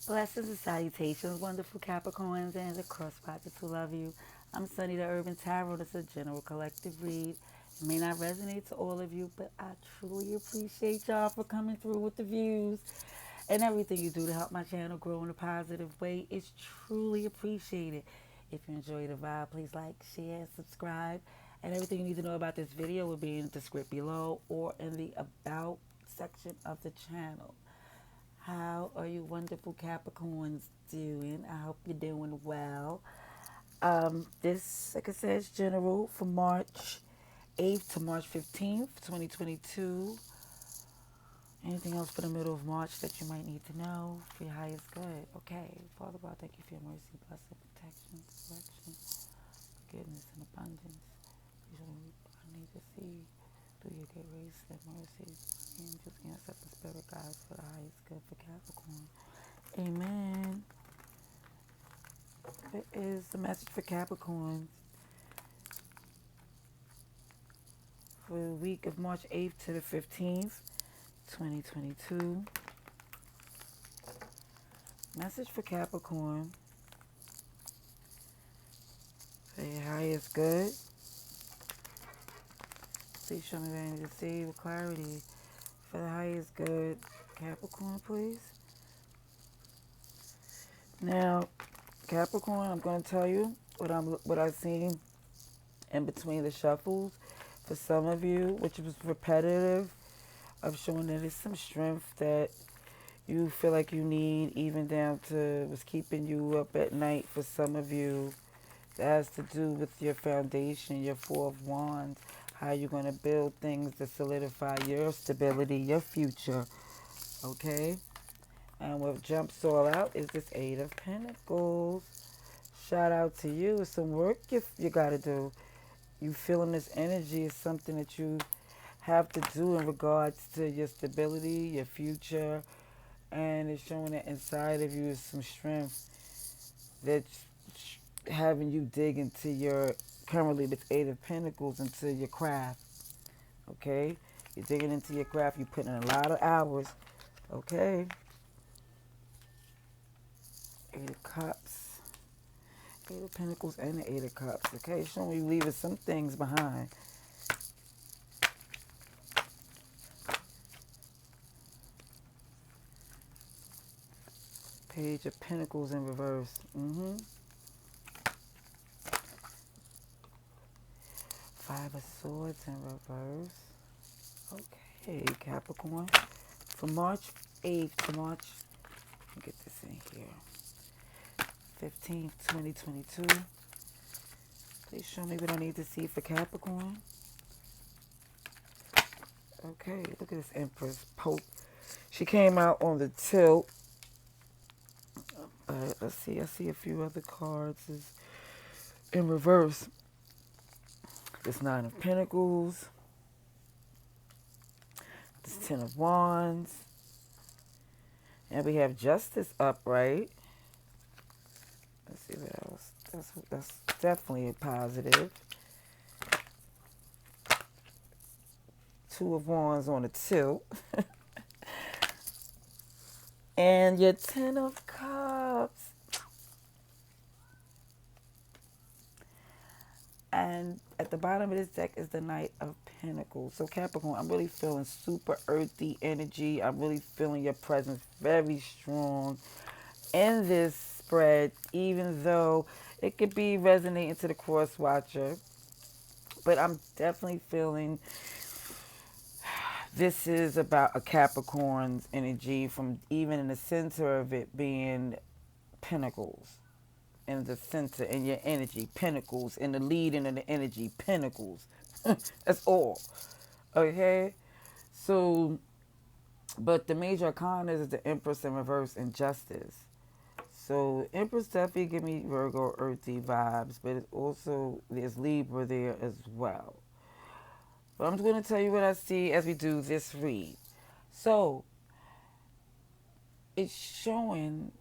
Blessings and salutations, wonderful Capricorns and the crosswatchers who love you. I'm Sunny the Urban Tarot. It's a general collective read. It may not resonate to all of you, but I truly appreciate y'all for coming through with the views and everything you do to help my channel grow in a positive way. It's truly appreciated. If you enjoy the vibe, please like, share, subscribe. And everything you need to know about this video will be in the script below or in the About section of the channel. How are you wonderful Capricorns doing? I hope you're doing well. This, like I said, is general for March 8th to March 15th, 2022. Anything else for the middle of March that you might need to know for your highest good? Okay. Father God, thank you for your mercy, blessing, protection, correction, forgiveness, and abundance. Usually I need to see through your great grace and mercies. Angels, ancestors, spirit guides for the highest good for Capricorn. Amen. It is the message for Capricorn for the week of March 8th to the 15th, 2022. Message for Capricorn for your highest good. Please show me what I need to see with clarity. For the highest good, Capricorn, please. Now, Capricorn, I'm going to tell you what I've seen in between the shuffles. For some of you, which was repetitive, of showing that there's some strength that you feel like you need, even down to what's keeping you up at night. For some of you, that has to do with your foundation, your Four of Wands, how you're going to build things to solidify your stability, your future, okay? And what jumps all out is this Eight of Pentacles. Shout out to you. It's some work you got to do. You feeling this energy is something that you have to do in regards to your stability, your future, and it's showing that inside of you is some strength that's having you dig into your, currently this Eight of Pentacles, into your craft, okay? You're digging into your craft, you're putting in a lot of hours, okay? Eight of Cups, Eight of Pentacles, and the Eight of Cups, okay? Showing you leaving some things behind. Page of Pentacles in reverse. Five of Swords in reverse. Okay, Capricorn. From March 8th to March, let me get this in here, 15th, 2022. Please show me what I need to see for Capricorn. Okay, look at this Empress Pope. She came out on the tilt. Let's see, I see a few other cards is in reverse. This Nine of Pentacles. This Ten of Wands. And we have Justice upright. Let's see what else. That's definitely a positive. Two of Wands on the tilt. And your Ten of Cups. And at the bottom of this deck is the Knight of Pentacles. So Capricorn, I'm really feeling super earthy energy. I'm really feeling your presence very strong in this spread, even though it could be resonating to the cross watcher. But I'm definitely feeling this is about a Capricorn's energy, from even in the center of it being Pentacles. In the center, in your energy, Pentacles. In the leading of the energy, Pentacles. That's all. Okay? So, but the major arcana is the Empress in reverse and Justice. So, Empress definitely give me Virgo earthy vibes, but it's also, there's Libra there as well. But I'm going to tell you what I see as we do this read. So, it's showing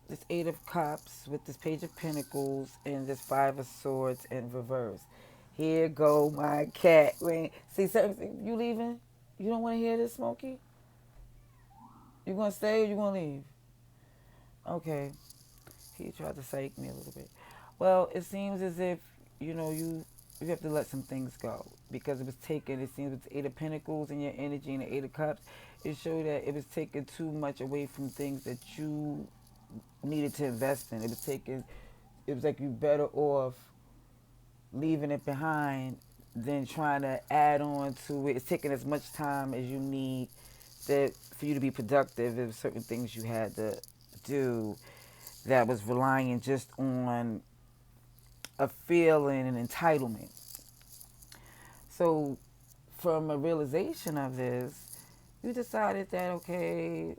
this Eight of Cups with this Page of Pentacles and this Five of Swords in reverse. Here go my cat. Wait, see, you leaving? You don't want to hear this, Smokey? You going to stay or you going to leave? Okay. He tried to psych me a little bit. Well, it seems as if, you have to let some things go because it was taken, it seems with the Eight of Pentacles and your energy and the Eight of Cups, it showed that it was taking too much away from things that you needed to invest in. It was like you better off leaving it behind than trying to add on to it. It's taking as much time as you need that for you to be productive. There were certain things you had to do that was relying just on a feeling and entitlement. So, from a realization of this, you decided that, okay,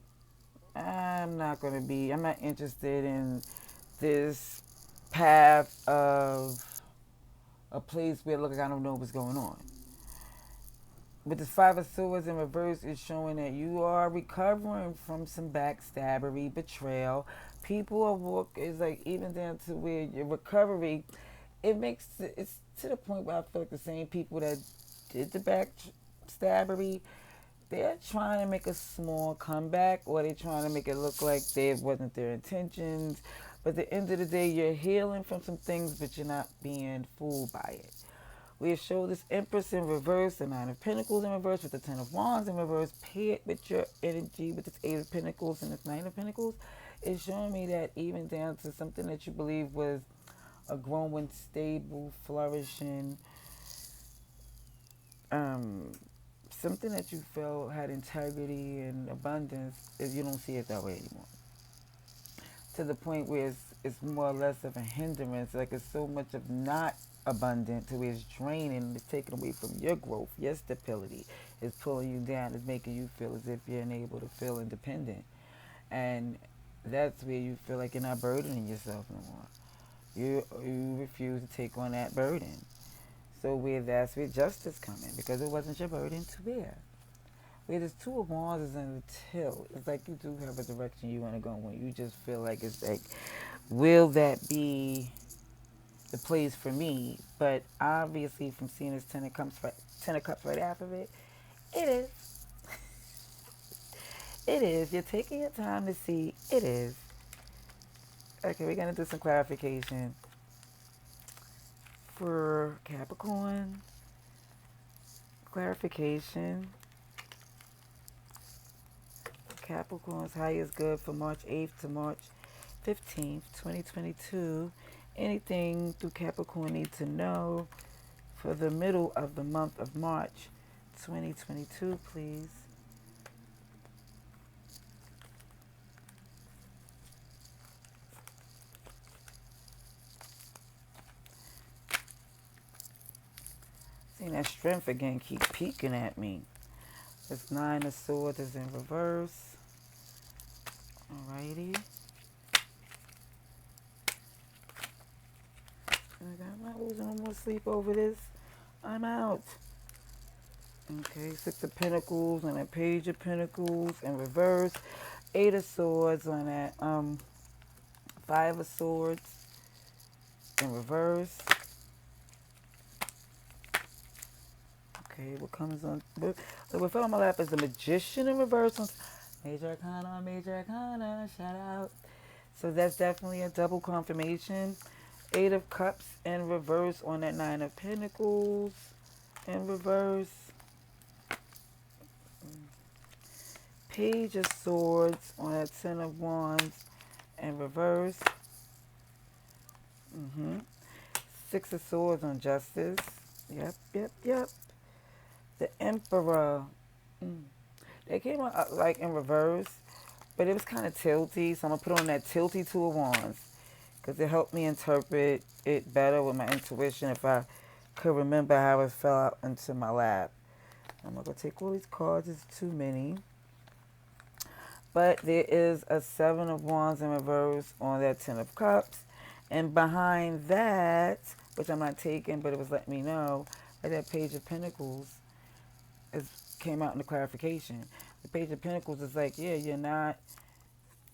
I'm not interested in this path of a place where, look, I don't know what's going on. With the Five of Swords in reverse, is showing that you are recovering from some backstabbery, betrayal. People are it's like even down to where your recovery, it's to the point where I feel like the same people that did the backstabbery, they're trying to make a small comeback, or they're trying to make it look like they wasn't their intentions. But at the end of the day, you're healing from some things, but you're not being fooled by it. We show this Empress in reverse, the Nine of Pentacles in reverse, with the Ten of Wands in reverse, paired with your energy with this Eight of Pentacles and this Nine of Pentacles. It's showing me that even down to something that you believe was a growing, stable, flourishing, um, something that you felt had integrity and abundance, is you don't see it that way anymore. To the point where it's more or less of a hindrance, like it's so much of not abundant to where it's draining, it's taking away from your growth, your stability, it's pulling you down, it's making you feel as if you're unable to feel independent. And that's where you feel like you're not burdening yourself no more. You refuse to take on that burden. So that's where justice comes in, because it wasn't your burden to bear. Where there's Two of Wands is in the tilt. It's like you do have a direction you want to go in. You just feel like it's like, will that be the place for me? But obviously, from seeing this Ten of Cups right after it, it is. It is. You're taking your time to see. It is. Okay, we're gonna do some clarification for Capricorn. Clarification. Capricorn's highest good for March 8th to March 15th, 2022. Anything through Capricorn need to know for the middle of the month of March 2022, please. Seeing that strength again keep peeking at me. This Nine of Swords is in reverse. Alrighty. I'm not losing no more sleep over this. I'm out. Okay, Six of Pentacles on that Page of Pentacles in reverse. Eight of Swords on that Five of Swords in reverse. Okay, what comes on? What fell on my lap is the Magician in reverse. Major Arcana, Major Arcana, shout out. So that's definitely a double confirmation. Eight of Cups in reverse on that Nine of Pentacles in reverse. Page of Swords on that Ten of Wands in reverse. Six of Swords on Justice. Yep. The Emperor. They came out like in reverse, but it was kind of tilty. So I'm going to put on that tilty Two of Wands, because it helped me interpret it better with my intuition if I could remember how it fell out into my lap. I'm not going to take all these cards. It's too many. But there is a Seven of Wands in reverse on that Ten of Cups. And behind that, which I'm not taking, but it was letting me know, that Page of Pentacles came out in the clarification. The Page of Pentacles is like, yeah, you're not,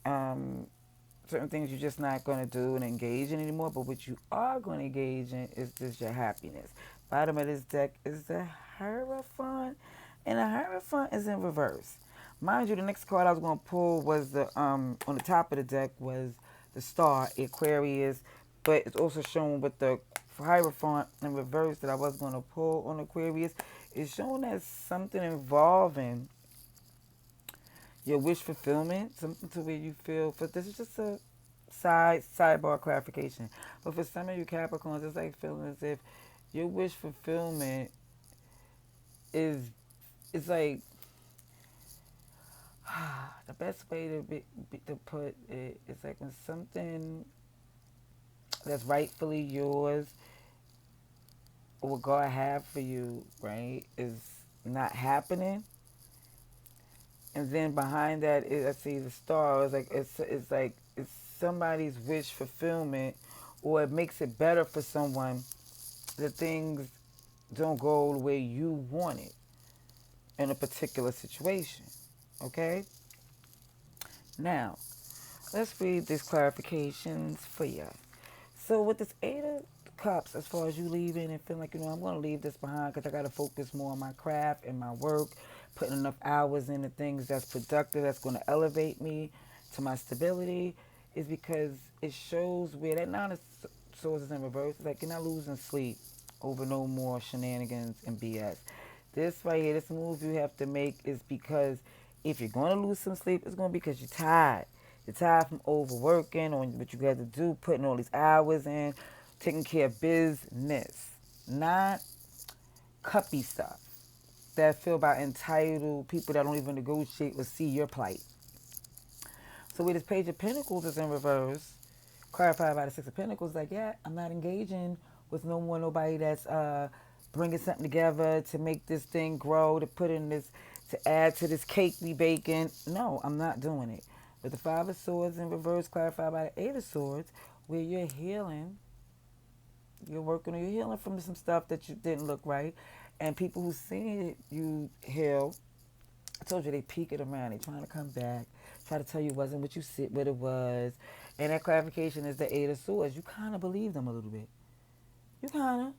certain things you're just not going to do and engage in anymore. But what you are going to engage in is just your happiness. Bottom of this deck is the Hierophant. And the Hierophant is in reverse. Mind you, the next card I was going to pull was the on the top of the deck was the star, Aquarius, but it's also shown with the Hierophant in reverse that I was going to pull on Aquarius. It's showing that something involving your wish fulfillment, something to where you feel. But this is just a sidebar clarification. But for some of you Capricorns, it's like feeling as if your wish fulfillment is it's like the best way to put it is like when something that's rightfully yours or what God have for you, right, is not happening, and then behind that is I see the star. It's like it's somebody's wish fulfillment, or it makes it better for someone. The things don't go the way you want it in a particular situation. Okay, now let's read these clarifications for you. So with this Eight of Cups, as far as you leaving and feeling like, I'm going to leave this behind because I got to focus more on my craft and my work, putting enough hours into things that's productive, that's going to elevate me to my stability, is because it shows where that Nine of Swords is in reverse. It's like you're not losing sleep over no more shenanigans and BS. This right here, this move you have to make is because if you're going to lose some sleep, it's going to be because you're tired. You're tired from overworking on what you got to do, putting all these hours in, taking care of business, not cuppy stuff that feel about entitled people that don't even negotiate or see your plight. So with this Page of Pentacles is in reverse, clarified by the Six of Pentacles, like, yeah, I'm not engaging with no more nobody that's bringing something together to make this thing grow, to put in this, to add to this cake we baking. No, I'm not doing it. With the Five of Swords in reverse, clarified by the Eight of Swords, where you're healing, you're working on your healing from some stuff that you didn't look right, and people who seen you heal, I told you they peek it around. They trying to come back, try to tell you it wasn't what you said, what it was. And that clarification is the Eight of Swords. You kind of believe them a little bit. You kind of.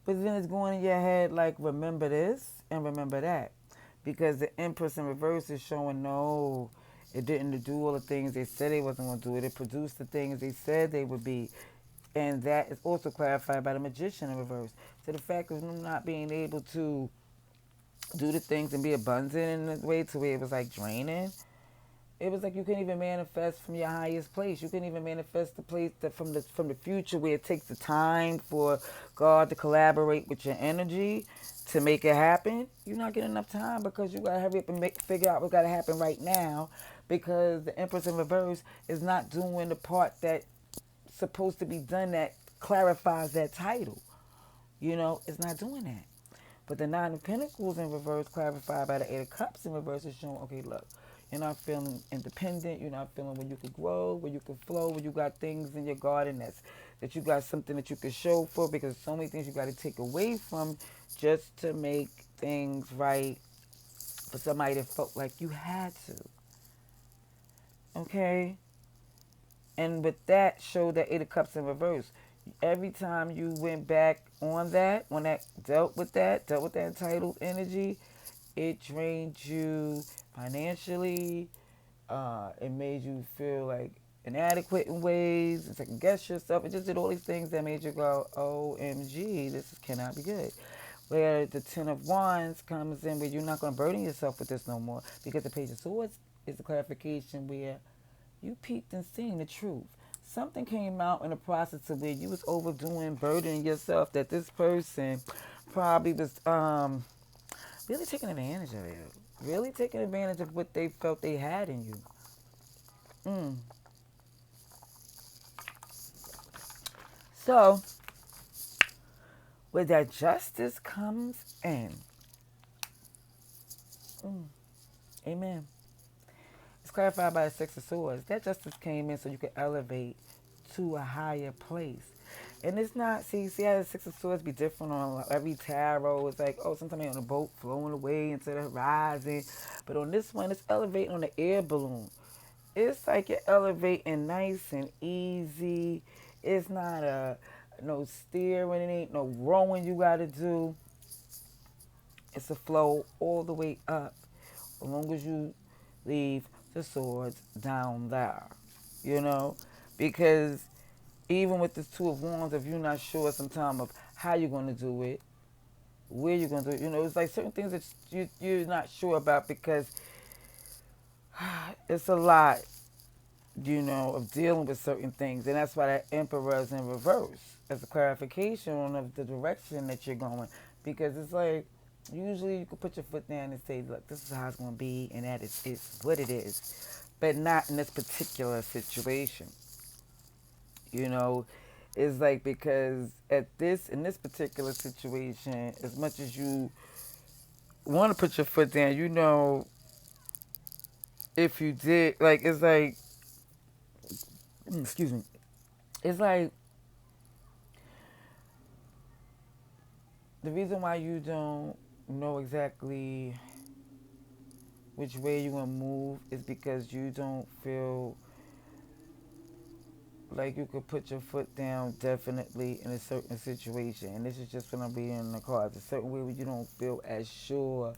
But then it's going in your head like, remember this and remember that. Because the Empress in reverse is showing, no, it didn't do all the things they said they wasn't going to do. It produced the things they said they would be. And that is also clarified by the Magician in reverse. So the fact of them not being able to do the things and be abundant in a way to where it was like draining. It was like you couldn't even manifest from your highest place. You couldn't even manifest the place that from the future where it takes the time for God to collaborate with your energy to make it happen. You're not getting enough time because you gotta hurry up and figure out what's gotta happen right now because the Empress in reverse is not doing the part that's supposed to be done that clarifies that title. It's not doing that. But the Nine of Pentacles in reverse, clarified by the Eight of Cups in reverse, is showing, okay, look, you're not feeling independent. You're not feeling where you could grow, where you could flow, where you got things in your garden that you got something that you could show for because so many things you got to take away from just to make things right for somebody that felt like you had to. Okay? And with that, showed that Eight of Cups in reverse. Every time you went back on that, when that dealt with that entitled energy, it drained you financially. It made you feel like inadequate in ways. It second guess yourself. It just did all these things that made you go, OMG, cannot be good. Where the Ten of Wands comes in where you're not going to burden yourself with this no more because the Page of Swords is the clarification where you peeked and seen the truth. Something came out in the process of where you was overdoing, burdening yourself that this person probably was really taking advantage of you. Really taking advantage of what they felt they had in you. Mm. So, where that justice comes in. Mm. Amen. It's clarified by the Six of Swords. That justice came in so you could elevate to a higher place. And it's not, see how the Six of Swords be different on every tarot. It's like, sometimes you're on a boat flowing away into the horizon. But on this one, it's elevating on the air balloon. It's like you're elevating nice and easy. It's not no steering, it ain't no rowing you gotta do. It's a flow all the way up. as long as you leave the swords down there, you know, because even with the Two of Wands, if you're not sure sometime of how you're going to do it, where you're going to do it, you know, it's like certain things that you're not sure about because it's a lot, you know, of dealing with certain things. And that's why that Emperor is in reverse as a clarification of the direction that you're going. Because it's like, usually you can put your foot down and say, look, this is how it's going to be, and that is what it is. But not in this particular situation. You know, it's like because in this particular situation, as much as you want to put your foot down, you know, if you did, like, it's like, excuse me, it's like the reason why you don't know exactly which way you want to move is because you don't feel like you could put your foot down definitely in a certain situation. And this is just when I'm reading in the cards. A certain way where you don't feel as sure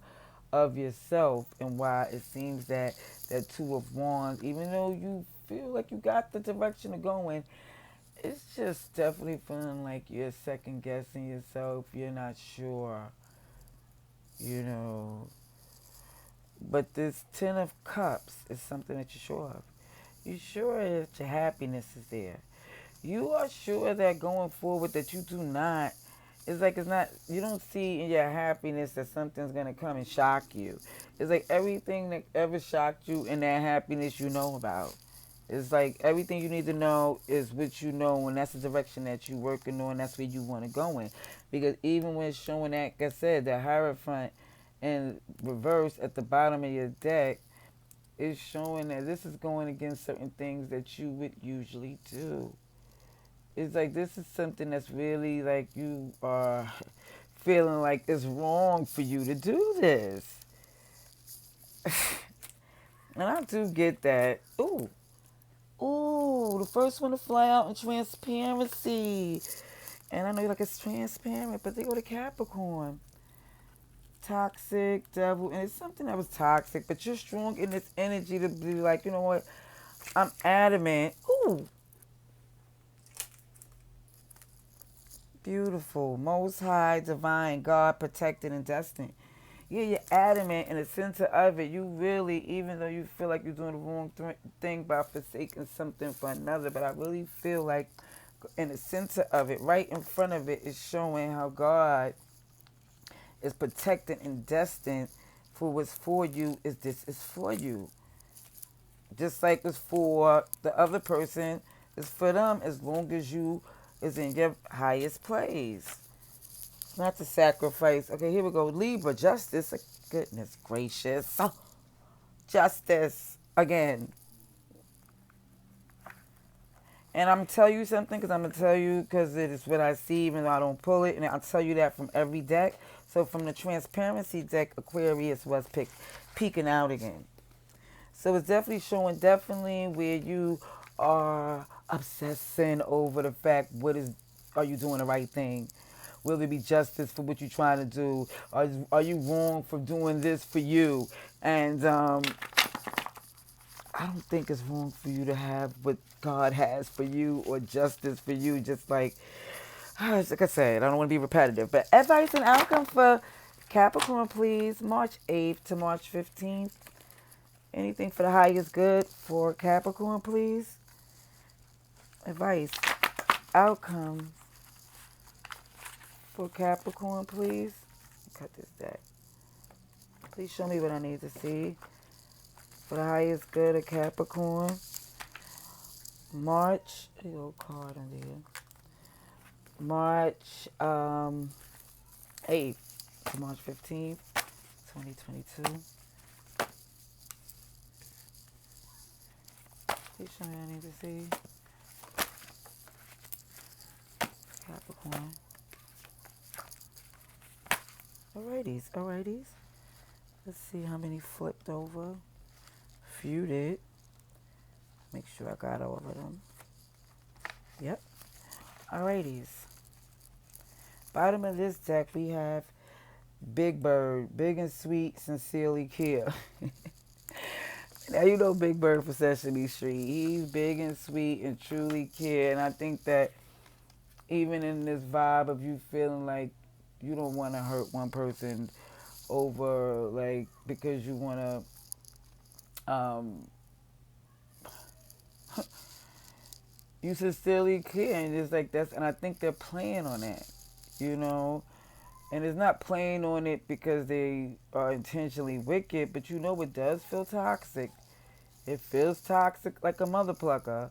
of yourself and why it seems that that Two of Wands, even though you feel like you got the direction of going, it's just definitely feeling like you're second guessing yourself. You're not sure, you know. But this Ten of Cups is something that you're sure of. You're sure that your happiness is there. You are sure that going forward that you do not, it's like it's not, you don't see in your happiness that something's going to come and shock you. It's like everything that ever shocked you in that happiness you know about. It's like everything you need to know is what you know, and that's the direction that you're working on. That's where you want to go in. Because even when it's showing that, like I said, the Hierophant in reverse at the bottom of your deck, is showing that this is going against certain things that you would usually do. It's like this is something that's really like you are feeling like it's wrong for you to do this. And I do get that. Ooh. Ooh, the first one to fly out in transparency. And I know you're like, it's transparent, but they go to Capricorn. Toxic, devil, and it's something that was toxic, but you're strong in this energy to be like, you know what? I'm adamant. Ooh, beautiful. Most High, divine, God, protected, and destined. Yeah, you're adamant in the center of it. You really, even though you feel like you're doing the wrong thing by forsaking something for another, but I really feel like in the center of it, right in front of it, is showing how God is protected and destined for what's for you is this is for you. Just like it's for the other person, it's for them as long as you is in your highest place. Not to sacrifice. Okay, here we go. Libra, justice. Goodness gracious. Oh, justice. Again. And I'm going to tell you something because I'm going to tell you because it is what I see even though I don't pull it. And I'll tell you that from every deck. So from the transparency deck, Aquarius was peeking out again. So it's definitely showing definitely where you are obsessing over the fact are you doing the right thing? Will there be justice for what you're trying to do? Are you wrong for doing this for you? And I don't think it's wrong for you to have what God has for you or justice for you. Just like I said, I don't want to be repetitive. But advice and outcome for Capricorn, please. March 8th to March 15th. Anything for the highest good for Capricorn, please. Advice, outcome for Capricorn, please. Cut this deck. Please show me what I need to see for the highest good of Capricorn. March, a little card under here. March 8th to March 15th, 2022. Please show me what I need to see. Capricorn. Alrighties. Let's see how many flipped over. Few did. Make sure I got all of them. Yep. Alrighties. Bottom of this deck, we have Big Bird, big and sweet, sincerely care. Now you know Big Bird for Sesame Street. He's big and sweet and truly care. And I think that even in this vibe of you feeling like you don't want to hurt one person over like because you want to you sincerely care and it's like that's and I think they're playing on that, you know. And it's not playing on it because they are intentionally wicked, but you know it does feel toxic. It feels toxic like a mother plucker.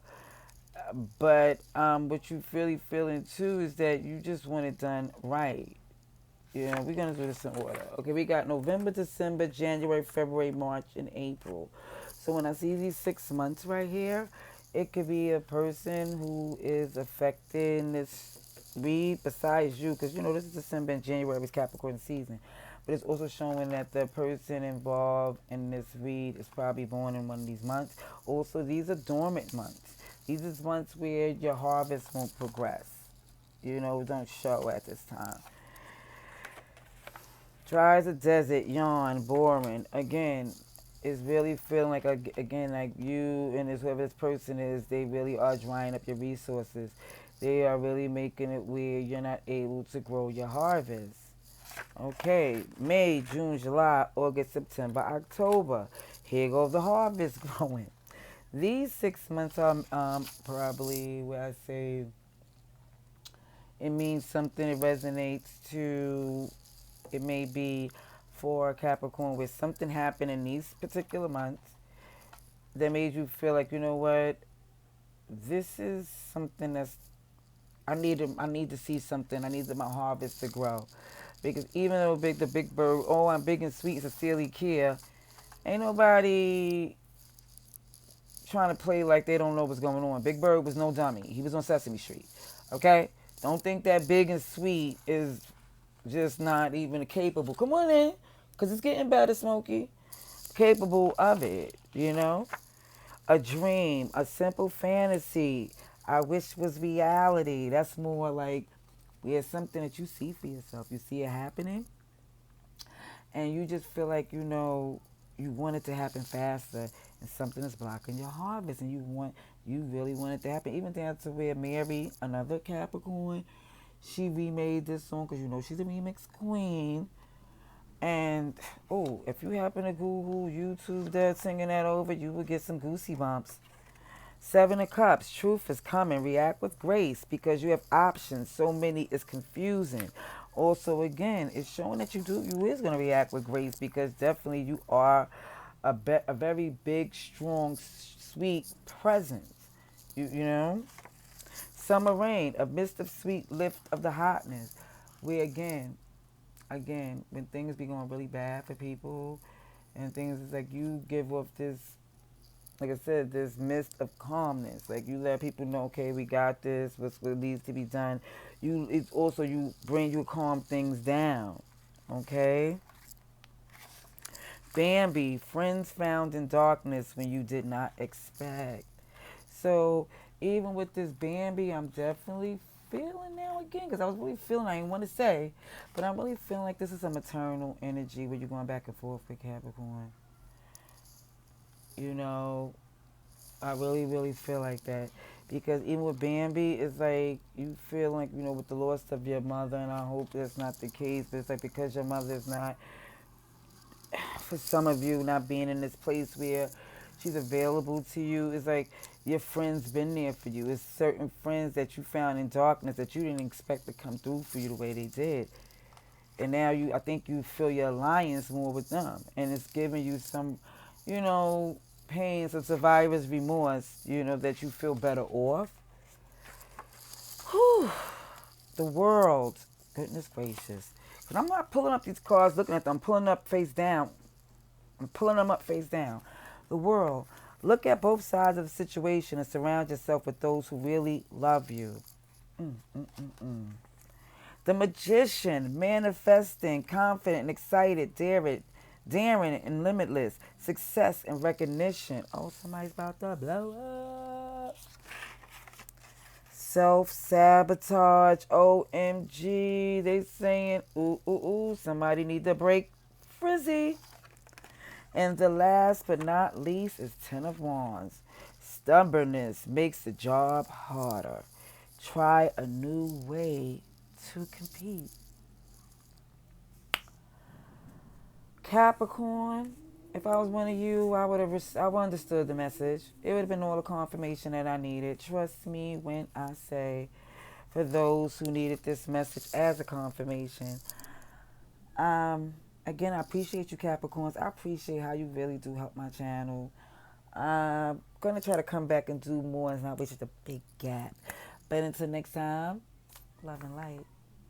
But what you really feeling too is that you just want it done right. You know, we're gonna do this in order. Okay, we got November, December, January, February, March, and April. So when I see these 6 months right here, it could be a person who is affecting this read besides you, because you know this is December and January is Capricorn season. But it's also showing that the person involved in this read is probably born in one of these months. Also, these are dormant months. These are months where your harvest won't progress. You know, don't show at this time. Dry as a desert, yawn, boring. Again, it's really feeling like again like you and this whoever this person is, they really are drying up your resources. They are really making it where you're not able to grow your harvest. Okay, May, June, July, August, September, October. Here goes the harvest growing. These 6 months are probably where I say it means something. It resonates to. It may be for Capricorn where something happened in these particular months that made you feel like, you know what, this is something that's I need to see something. I need my harvest to grow. Because even though the big bird, oh, I'm big and sweet, sincerely care, ain't nobody trying to play like they don't know what's going on. Big Bird was no dummy. He was on Sesame Street. Okay? Don't think that big and sweet is just not even capable. Come on in, because it's getting better, Smokey. Capable of it, you know? A dream, a simple fantasy, I wish was reality. That's more like it's something that you see for yourself. You see it happening, and you just feel like, you know, you want it to happen faster, and something is blocking your harvest, and you really want it to happen. Even down to where Mary, another Capricorn, she remade this song because you know she's a remix queen. And oh, if you happen to Google YouTube that singing that over, you will get some goosey bumps. Seven of Cups, truth is coming. React with grace because you have options. So many is confusing. Also, again, it's showing that you is gonna react with grace because definitely you are a very big, strong, sweet presence. You know, summer rain, a mist of sweet lift of the hotness. We again, when things be going really bad for people, and things is like you give off this, like I said, this mist of calmness. Like you let people know, okay, we got this. What needs to be done. It's also you calm things down. Okay. Bambi, friends found in darkness when you did not expect. So even with this Bambi, I'm definitely feeling now again because I was really feeling. I didn't want to say, but I'm really feeling like this is a maternal energy where you're going back and forth with Capricorn. You know, I really, really feel like that. Because even with Bambi, it's like you feel like, you know, with the loss of your mother, and I hope that's not the case, but it's like because your mother is not, for some of you, not being in this place where she's available to you, it's like your friends been there for you. It's certain friends that you found in darkness that you didn't expect to come through for you the way they did. And now I think you feel your alliance more with them. And it's giving you some, you know, pain, some survivor's remorse, you know, that you feel better off. Whew. The world. Goodness gracious. Because I'm not pulling up these cards looking at them. I'm pulling up face down. I'm pulling them up face down. The world. Look at both sides of the situation and surround yourself with those who really love you. Mm, mm, mm, mm. The magician, manifesting, confident and excited, daring and limitless, success and recognition. Oh, somebody's about to blow up. Self-sabotage. OMG. They saying, ooh, ooh, ooh. Somebody need to break frizzy. And the last but not least is Ten of Wands. Stubbornness makes the job harder. Try a new way to compete. Capricorn, if I was one of you, I would have I would understood the message. It would have been all the confirmation that I needed. Trust me when I say, for those who needed this message as a confirmation. Um, Again, I appreciate you, Capricorns. I appreciate how you really do help my channel. I'm gonna try to come back and do more and not be just a big gap. But until next time, love and light.